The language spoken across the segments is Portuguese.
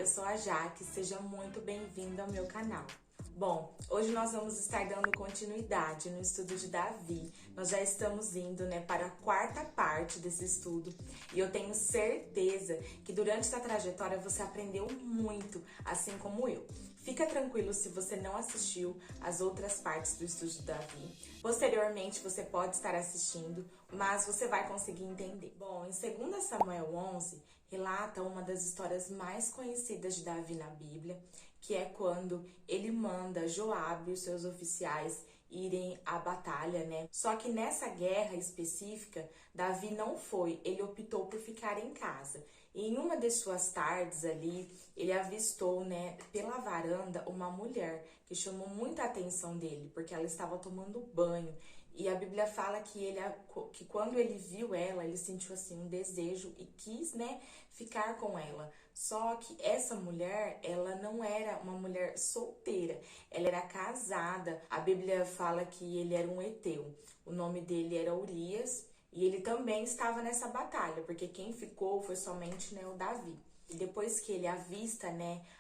eu sou a Jaque, seja muito bem-vinda ao meu canal. Bom, hoje nós vamos estar dando continuidade no estudo de Davi. Nós já estamos indo, para a quarta parte desse estudo e eu tenho certeza que durante essa trajetória você aprendeu muito, assim como eu. Fica tranquilo se você não assistiu as outras partes do estudo de Davi. Posteriormente você pode estar assistindo, mas você vai conseguir entender. Bom, em 2 Samuel 11, relata uma das histórias mais conhecidas de Davi na Bíblia, que é quando ele manda Joabe e os seus oficiais irem à batalha, Só que nessa guerra específica, Davi não foi, ele optou por ficar em casa. E em uma de suas tardes ali, ele avistou, pela varanda uma mulher que chamou muita atenção dele, porque ela estava tomando banho. E a Bíblia fala que quando ele viu ela, ele sentiu assim um desejo e quis, ficar com ela. Só que essa mulher, ela não era uma mulher solteira, ela era casada. A Bíblia fala que ele era um heteu. O nome dele era Urias e ele também estava nessa batalha, porque quem ficou foi somente, o Davi. E depois que ele avista,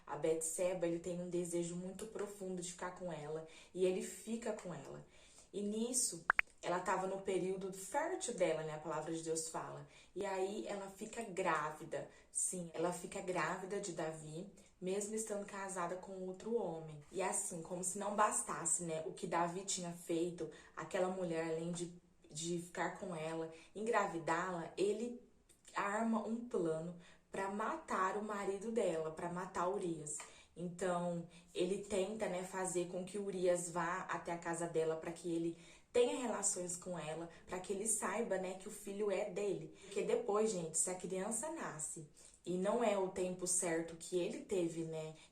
a Betseba, ele tem um desejo muito profundo de ficar com ela e ele fica com ela. E nisso, ela estava no período fértil dela, a palavra de Deus fala. E aí ela fica grávida. Sim, ela fica grávida de Davi, mesmo estando casada com outro homem. E assim, como se não bastasse, o que Davi tinha feito, aquela mulher, além de ficar com ela, engravidá-la, ele arma um plano para matar o marido dela, para matar Urias. Então, ele tenta, fazer com que Urias vá até a casa dela para que ele tenha relações com ela, para que ele saiba, que o filho é dele. Porque depois, gente, se a criança nasce e não é o tempo certo que ele teve,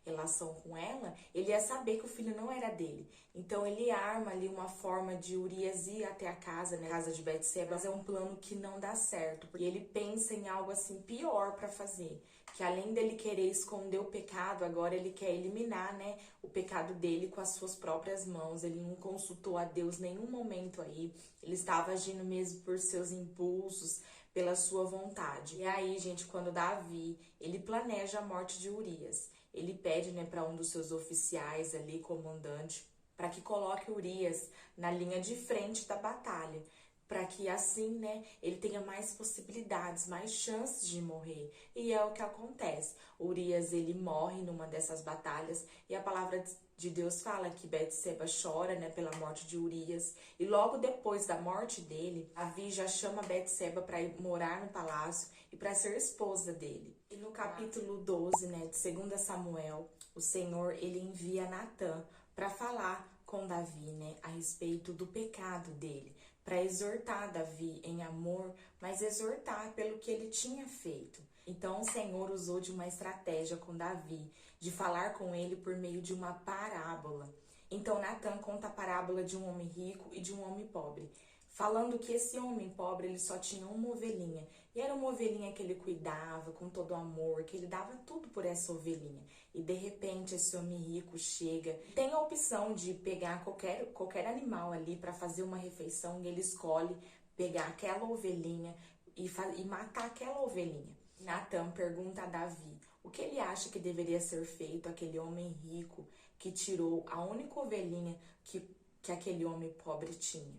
relação com ela, ele ia saber que o filho não era dele. Então, ele arma ali uma forma de Urias ir até a casa, casa de Betseba, mas é um plano que não dá certo, porque ele pensa em algo assim pior para fazer, que além dele querer esconder o pecado, agora ele quer eliminar, o pecado dele com as suas próprias mãos. Ele não consultou a Deus em nenhum momento aí, ele estava agindo mesmo por seus impulsos, pela sua vontade. E aí, gente, quando Davi, ele planeja a morte de Urias, ele pede, para um dos seus oficiais ali, comandante, para que coloque Urias na linha de frente da batalha, para que assim, ele tenha mais possibilidades, mais chances de morrer. E é o que acontece. Urias, ele morre numa dessas batalhas e a palavra de Deus fala que Betseba chora, pela morte de Urias. E logo depois da morte dele, Davi já chama Betseba para ir morar no palácio e para ser esposa dele. E no capítulo 12, de 2 Samuel, o Senhor, ele envia Natã para falar com Davi, a respeito do pecado dele, para exortar Davi em amor, mas exortar pelo que ele tinha feito. Então o Senhor usou de uma estratégia com Davi, de falar com ele por meio de uma parábola. Então Natã conta a parábola de um homem rico e de um homem pobre, falando que esse homem pobre, ele só tinha uma ovelhinha. E era uma ovelhinha que ele cuidava com todo amor, que ele dava tudo por essa ovelhinha. E de repente esse homem rico chega, tem a opção de pegar qualquer animal ali para fazer uma refeição, e ele escolhe pegar aquela ovelhinha e matar aquela ovelhinha. Natã pergunta a Davi o que ele acha que deveria ser feito àquele homem rico que tirou a única ovelhinha que aquele homem pobre tinha.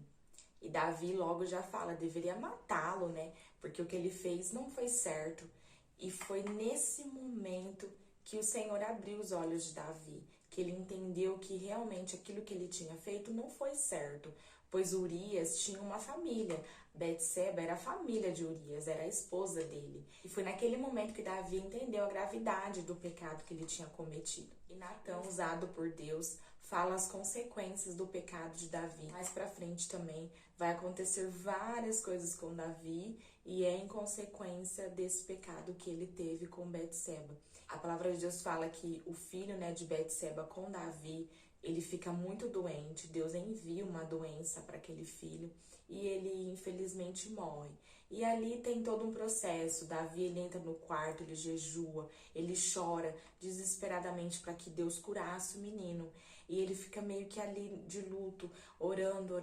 E Davi logo já fala, deveria matá-lo, porque o que ele fez não foi certo. E foi nesse momento que o Senhor abriu os olhos de Davi, que ele entendeu que realmente aquilo que ele tinha feito não foi certo, pois Urias tinha uma família. Betseba era a família de Urias, era a esposa dele. E foi naquele momento que Davi entendeu a gravidade do pecado que ele tinha cometido. E Natã, usado por Deus, fala as consequências do pecado de Davi. Mais pra frente também vai acontecer várias coisas com Davi e é em consequência desse pecado que ele teve com Betseba. A palavra de Deus fala que o filho, de Betseba com Davi, ele fica muito doente. Deus envia uma doença para aquele filho e ele infelizmente morre. E ali tem todo um processo. Davi, ele entra no quarto, ele jejua, ele chora desesperadamente para que Deus curasse o menino. E ele fica meio que ali de luto, orando,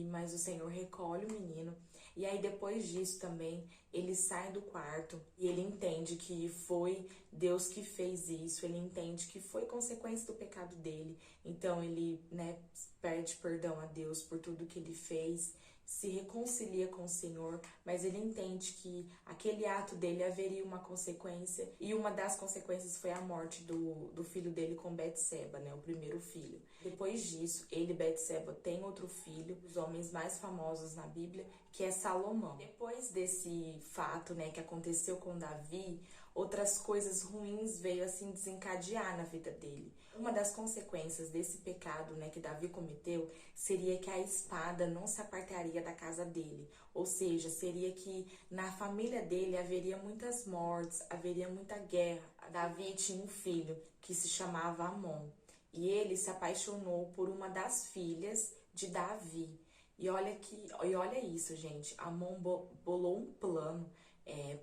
mas o Senhor recolhe o menino. E aí depois disso também, ele sai do quarto e ele entende que foi Deus que fez isso, ele entende que foi consequência do pecado dele. Então ele, né, pede perdão a Deus por tudo que ele fez, se reconcilia com o Senhor, mas ele entende que aquele ato dele haveria uma consequência, e uma das consequências foi a morte do filho dele com Betseba, né, o primeiro filho. Depois disso, ele e Betseba têm outro filho, um dos homens mais famosos na Bíblia, que é Salomão. Depois desse fato, né, que aconteceu com Davi, outras coisas ruins veio assim desencadear na vida dele. Uma das consequências desse pecado, né, que Davi cometeu, seria que a espada não se apartaria da casa dele. Ou seja, seria que na família dele haveria muitas mortes, haveria muita guerra. Davi tinha um filho que se chamava Amon. E ele se apaixonou por uma das filhas de Davi. E olha isso, gente. Amon bolou um plano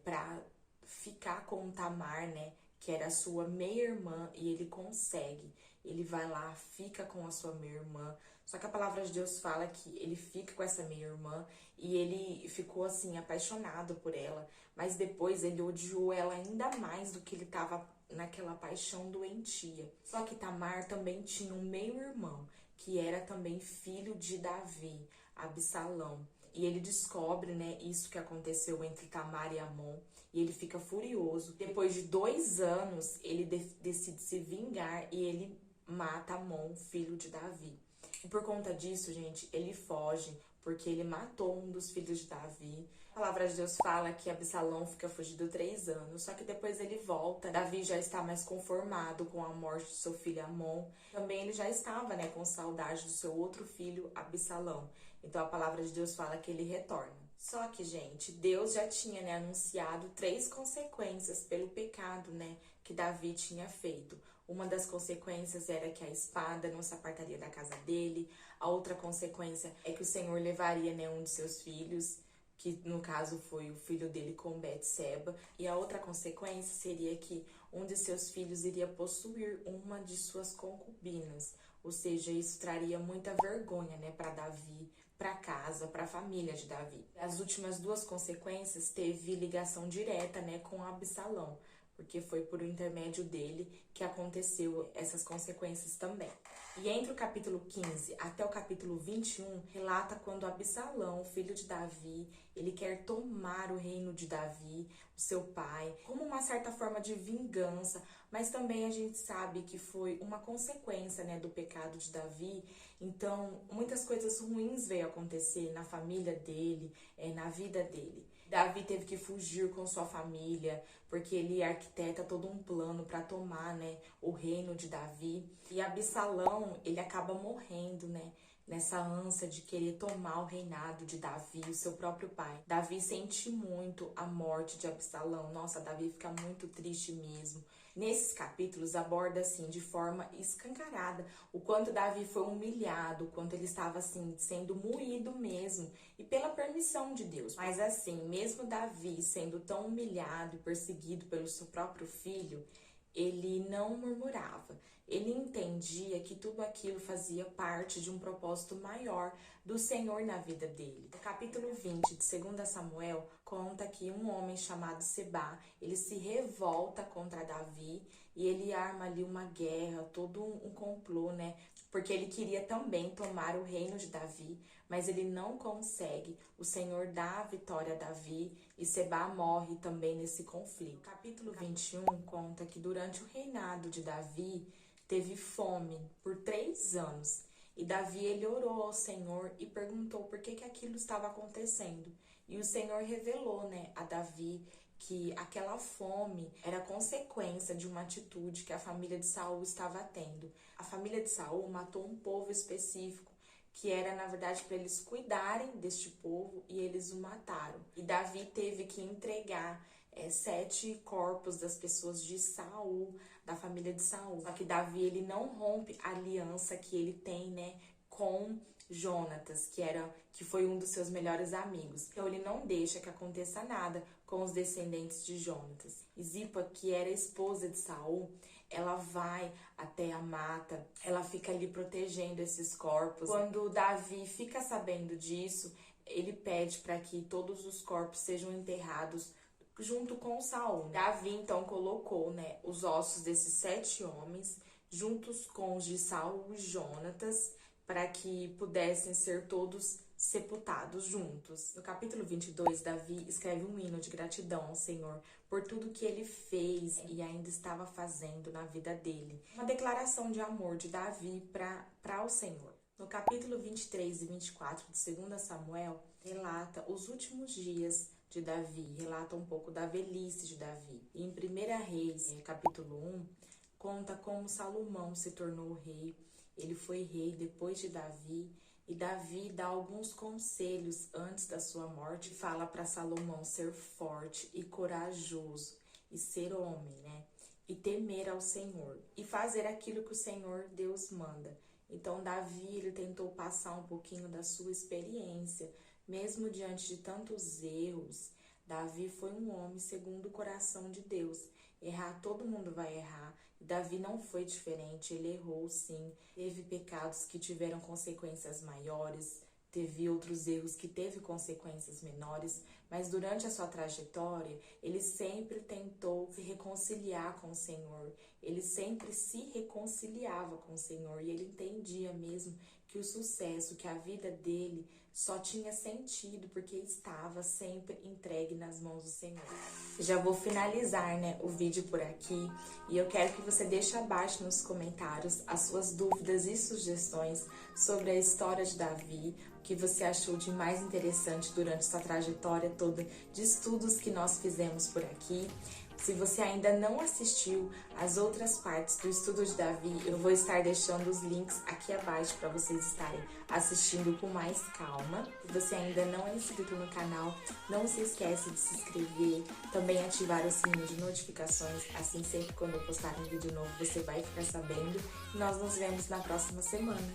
para ficar com Tamar, né? Que era a sua meia-irmã, e ele consegue. Ele vai lá, fica com a sua meia-irmã. Só que a palavra de Deus fala que ele fica com essa meia-irmã e ele ficou assim apaixonado por ela, mas depois ele odiou ela ainda mais do que ele estava naquela paixão doentia. Só que Tamar também tinha um meio-irmão, que era também filho de Davi, Absalão. E ele descobre, né, isso que aconteceu entre Tamar e Amon, e ele fica furioso. Depois de 2 anos, ele decide se vingar e ele mata Amon, filho de Davi. E por conta disso, gente, ele foge, porque ele matou um dos filhos de Davi. A palavra de Deus fala que Absalão fica fugido 3 anos, só que depois ele volta. Davi já está mais conformado com a morte do seu filho Amon. Também ele já estava, né, com saudade do seu outro filho, Absalão. Então a palavra de Deus fala que ele retorna. Só que, gente, Deus já tinha, né, anunciado 3 consequências pelo pecado, né, que Davi tinha feito. Uma das consequências era que a espada não se apartaria da casa dele. A outra consequência é que o Senhor levaria, né, um de seus filhos, que no caso foi o filho dele com Betseba. E a outra consequência seria que um de seus filhos iria possuir uma de suas concubinas. Ou seja, isso traria muita vergonha, né, para Davi, para casa, para a família de Davi. As últimas 2 consequências teve ligação direta, né, com Absalão, porque foi por intermédio dele que aconteceu essas consequências também. E entre o capítulo 15 até o capítulo 21, relata quando Absalão, filho de Davi, ele quer tomar o reino de Davi, o seu pai, como uma certa forma de vingança, mas também a gente sabe que foi uma consequência, né, do pecado de Davi. Então, muitas coisas ruins veio acontecer na família dele, na vida dele. Davi teve que fugir com sua família, porque ele arquiteta todo um plano para tomar, né, o reino de Davi. E Absalão, ele acaba morrendo, né, nessa ânsia de querer tomar o reinado de Davi, o seu próprio pai. Davi sente muito a morte de Absalão. Nossa, Davi fica muito triste mesmo. Nesses capítulos aborda assim de forma escancarada o quanto Davi foi humilhado, o quanto ele estava assim sendo moído mesmo, e pela permissão de Deus. Mas assim, mesmo Davi sendo tão humilhado e perseguido pelo seu próprio filho, ele não murmurava. Ele entendia que tudo aquilo fazia parte de um propósito maior do Senhor na vida dele. No capítulo 20 de 2 Samuel, conta que um homem chamado Sebá, ele se revolta contra Davi e ele arma ali uma guerra, todo um complô, né? Porque ele queria também tomar o reino de Davi, mas ele não consegue. O Senhor dá a vitória a Davi e Sebá morre também nesse conflito. No capítulo 21 conta que durante o reinado de Davi, teve fome por 3 anos. E Davi, ele orou ao Senhor e perguntou por que aquilo estava acontecendo. E o Senhor revelou, né, a Davi que aquela fome era consequência de uma atitude que a família de Saul estava tendo. A família de Saul matou um povo específico, que era, na verdade, para eles cuidarem deste povo, e eles o mataram. E Davi teve que entregar 7 corpos das pessoas de Saul, da família de Saul. Só que Davi, ele não rompe a aliança que ele tem, né, com Jonatas, que foi um dos seus melhores amigos. Então ele não deixa que aconteça nada com os descendentes de Jonatas. E Zipa, que era esposa de Saul, ela vai até a mata, ela fica ali protegendo esses corpos. Quando Davi fica sabendo disso, ele pede para que todos os corpos sejam enterrados junto com Saul. Davi então colocou, né, os ossos desses 7 homens juntos com os de Saul e Jonatas, para que pudessem ser todos sepultados juntos. No capítulo 22, Davi escreve um hino de gratidão ao Senhor por tudo que ele fez e ainda estava fazendo na vida dele. Uma declaração de amor de Davi para o Senhor. No capítulo 23 e 24 de 2 Samuel, relata os últimos dias de Davi, relata um pouco da velhice de Davi. E em 1 Reis, capítulo 1, conta como Salomão se tornou rei. Ele foi rei depois de Davi, e Davi dá alguns conselhos antes da sua morte. Fala para Salomão ser forte e corajoso, e ser homem, né? E temer ao Senhor, e fazer aquilo que o Senhor Deus manda. Então Davi, ele tentou passar um pouquinho da sua experiência, mesmo diante de tantos erros. Davi foi um homem segundo o coração de Deus. Errar, todo mundo vai errar. E Davi não foi diferente, ele errou sim. Teve pecados que tiveram consequências maiores, teve outros erros que teve consequências menores, mas durante a sua trajetória, ele sempre tentou se reconciliar com o Senhor. Ele sempre se reconciliava com o Senhor e ele entendia mesmo que o sucesso, que a vida dele só tinha sentido porque estava sempre entregue nas mãos do Senhor. Já vou finalizar, né, o vídeo por aqui, e eu quero que você deixe abaixo nos comentários as suas dúvidas e sugestões sobre a história de Davi, o que você achou de mais interessante durante sua trajetória toda de estudos que nós fizemos por aqui. Se você ainda não assistiu às outras partes do estudo de Davi, eu vou estar deixando os links aqui abaixo para vocês estarem assistindo com mais calma. Se você ainda não é inscrito no canal, não se esquece de se inscrever, também ativar o sininho de notificações, assim sempre quando eu postar um vídeo novo você vai ficar sabendo. E nós nos vemos na próxima semana.